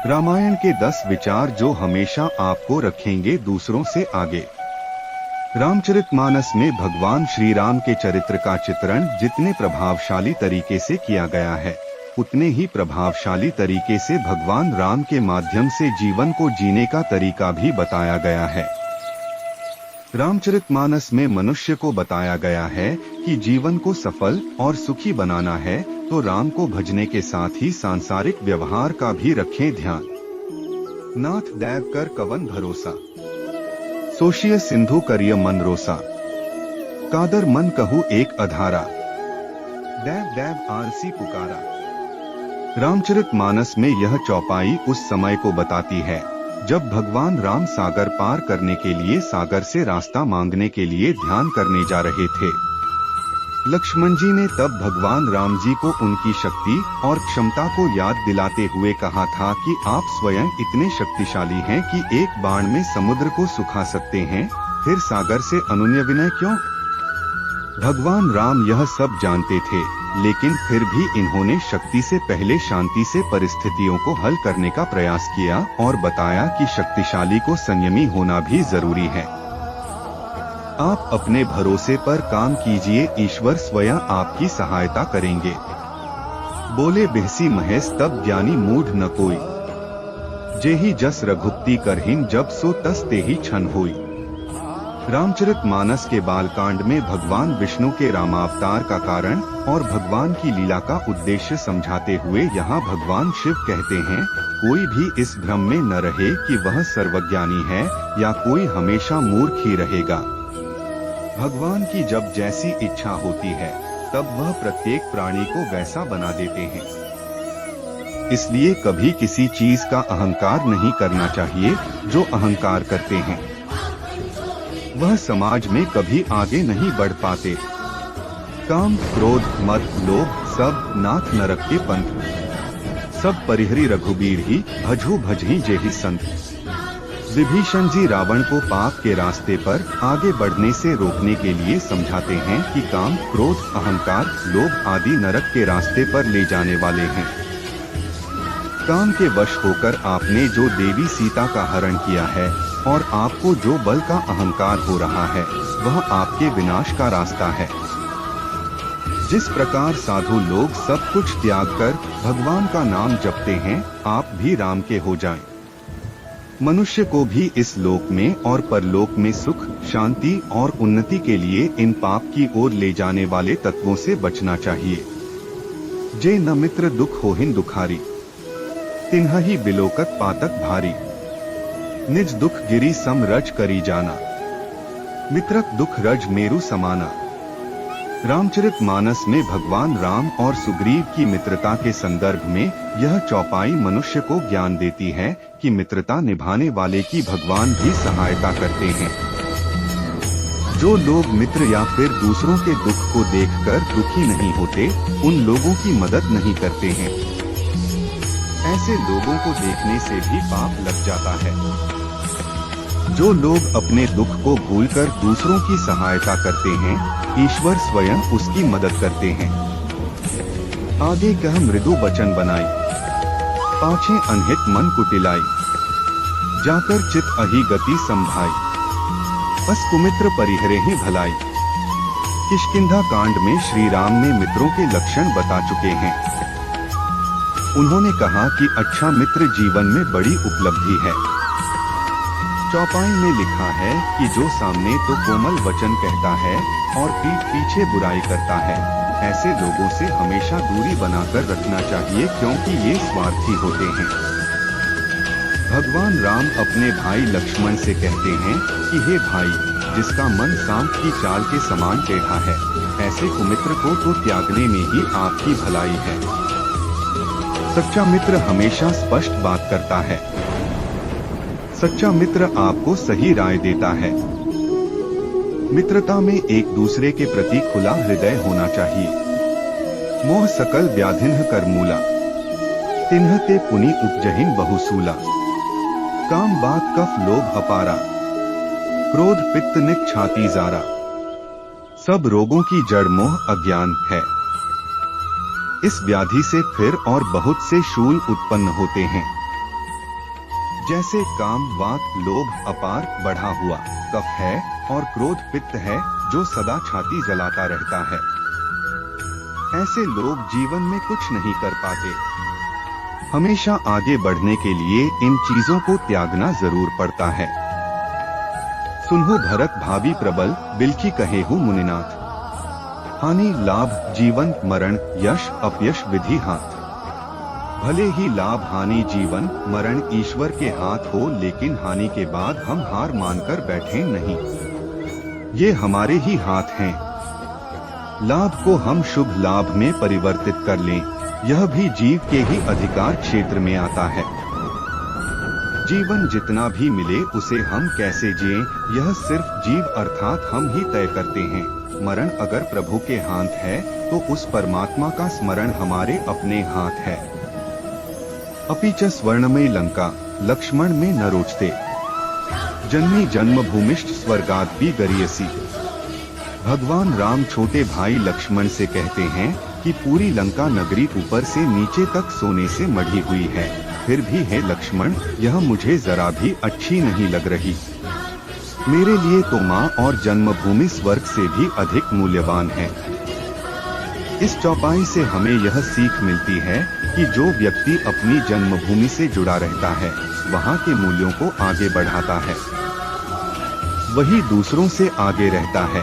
रामायण के 10 विचार जो हमेशा आपको रखेंगे दूसरों से आगे। रामचरितमानस में भगवान श्री राम के चरित्र का चित्रण जितने प्रभावशाली तरीके से किया गया है, उतने ही प्रभावशाली तरीके से भगवान राम के माध्यम से जीवन को जीने का तरीका भी बताया गया है। रामचरितमानस में मनुष्य को बताया गया है कि जीवन को सफल और सुखी बनाना है तो राम को भजने के साथ ही सांसारिक व्यवहार का भी रखें ध्यान। नाथ दैव कर कवन भरोसा, सोशिय सिंधु करिय मन रोसा, कादर मन कहू एक अधारा, दैव दैव आरसी पुकारा। रामचरितमानस में यह चौपाई उस समय को बताती है जब भगवान राम सागर पार करने के लिए सागर से रास्ता मांगने के लिए ध्यान करने जा रहे थे। लक्ष्मण जी ने तब भगवान राम जी को उनकी शक्ति और क्षमता को याद दिलाते हुए कहा था कि आप स्वयं इतने शक्तिशाली हैं कि एक बाण में समुद्र को सुखा सकते हैं, फिर सागर से अनुनय विनय क्यों? भगवान राम यह सब जानते थे, लेकिन फिर भी इन्होंने शक्ति से पहले शांति से परिस्थितियों को हल करने का प्रयास किया और बताया कि शक्तिशाली को संयमी होना भी जरूरी है। आप अपने भरोसे पर काम कीजिए, ईश्वर स्वयं आपकी सहायता करेंगे। बोले बिहसी महेश तब ज्ञानी मूढ़ न कोई, जेहि जस रघुपति करहिन जब सो तस तेहि छन होई। रामचरितमानस के बालकांड में भगवान विष्णु के रामावतार का कारण और भगवान की लीला का उद्देश्य समझाते हुए यहाँ भगवान शिव कहते हैं, कोई भी इस भ्रम में न रहे कि वह सर्वज्ञानी है या कोई हमेशा मूर्ख ही रहेगा। भगवान की जब जैसी इच्छा होती है तब वह प्रत्येक प्राणी को वैसा बना देते हैं। इसलिए कभी किसी चीज का अहंकार नहीं करना चाहिए। जो अहंकार करते हैं वह समाज में कभी आगे नहीं बढ़ पाते। काम क्रोध मद लोभ सब नाथ नरक के पंथ, सब परिहरी रघुबीर ही भजहु भजहि जेहि संत। विभीषण जी रावण को पाप के रास्ते पर आगे बढ़ने से रोकने के लिए समझाते हैं कि काम क्रोध अहंकार लोभ आदि नरक के रास्ते पर ले जाने वाले हैं। काम के वश होकर आपने जो देवी सीता का हरण किया है और आपको जो बल का अहंकार हो रहा है वह आपके विनाश का रास्ता है। जिस प्रकार साधु लोग सब कुछ त्याग कर भगवान का नाम जपते हैं, आप भी राम के हो जाएं। मनुष्य को भी इस लोक में और परलोक में सुख शांति और उन्नति के लिए इन पाप की ओर ले जाने वाले तत्वों से बचना चाहिए। जे न मित्र दुख होहिन दुखारी, तिन्ह ही बिलोकत पातक भारी। निज दुख गिरी सम रज करी जाना, मित्रक दुख रज मेरु समाना। रामचरितमानस में भगवान राम और सुग्रीव की मित्रता के संदर्भ में यह चौपाई मनुष्य को ज्ञान देती है कि मित्रता निभाने वाले की भगवान भी सहायता करते हैं। जो लोग मित्र या फिर दूसरों के दुख को देखकर दुखी नहीं होते, उन लोगों की मदद नहीं करते हैं। ऐसे लोगों को देखने से भी पाप लग जाता है। जो लोग अपने दुख को भूलकर दूसरों की सहायता करते हैं, ईश्वर स्वयं उसकी मदद करते हैं। आगे कह मृदु वचन बनाई, पाछे अनहित मन कुटिलाई। जाकर चित अहि गति संभाई, बस कुमित्र परिहरे ही भलाई। किष्किंधा कांड में श्री राम ने मित्रों के लक्षण बता चुके हैं। उन्होंने कहा कि अच्छा मित्र जीवन में बड़ी उपलब्धि है। चौपाई में लिखा है कि जो सामने तो कोमल वचन कहता है और पीठ पीछे बुराई करता है, ऐसे लोगों से हमेशा दूरी बनाकर रखना चाहिए क्योंकि ये स्वार्थी होते हैं। भगवान राम अपने भाई लक्ष्मण से कहते हैं कि हे भाई, जिसका मन सांप की चाल के समान टेढ़ा है, ऐसे कुमित्र को तो त्यागने में ही आपकी भलाई है। सच्चा मित्र हमेशा स्पष्ट बात करता है। सच्चा मित्र आपको सही राय देता है। मित्रता में एक दूसरे के प्रति खुला हृदय होना चाहिए। मोह सकल व्याधिन्ह कर मूला, तिन्ह ते पुनि उपजहिन बहुसूला। काम बात कफ लोभ अपारा, क्रोध पित्त निक छाती जारा। सब रोगों की जड़ मोह अज्ञान है। इस व्याधि से फिर और बहुत से शूल उत्पन्न होते हैं। जैसे काम वात लोभ अपार बढ़ा हुआ कफ है और क्रोध पित्त है जो सदा छाती जलाता रहता है। ऐसे लोग जीवन में कुछ नहीं कर पाते। हमेशा आगे बढ़ने के लिए इन चीजों को त्यागना जरूर पड़ता है। सुनहो भरत भावी प्रबल बिल्की कहे हूँ मुनिनाथ। हानि लाभ जीवन मरण यश अपयश विधि हाथ। भले ही लाभ हानि जीवन मरण ईश्वर के हाथ हो, लेकिन हानि के बाद हम हार मानकर बैठे नहीं। ये हमारे ही हाथ हैं। लाभ को हम शुभ लाभ में परिवर्तित कर लें, यह भी जीव के ही अधिकार क्षेत्र में आता है। जीवन जितना भी मिले उसे हम कैसे जिएं, यह सिर्फ जीव अर्थात हम ही तय करते हैं। मरण अगर प्रभु के हाथ है तो उस परमात्मा का स्मरण हमारे अपने हाथ है। अपीच स्वर्णमयी लंका लक्ष्मण में न रोचते, जन्मी जन्मभूमिष्ठ स्वर्गादपि गरीयसी। भगवान राम छोटे भाई लक्ष्मण से कहते हैं कि पूरी लंका नगरी ऊपर से नीचे तक सोने से मढ़ी हुई है, फिर भी है लक्ष्मण यह मुझे जरा भी अच्छी नहीं लग रही। मेरे लिए तो माँ और जन्मभूमि स्वर्ग से भी अधिक मूल्यवान है। इस चौपाई से हमें यह सीख मिलती है कि जो व्यक्ति अपनी जन्मभूमि से जुड़ा रहता है, वहाँ के मूल्यों को आगे बढ़ाता है, वही दूसरों से आगे रहता है।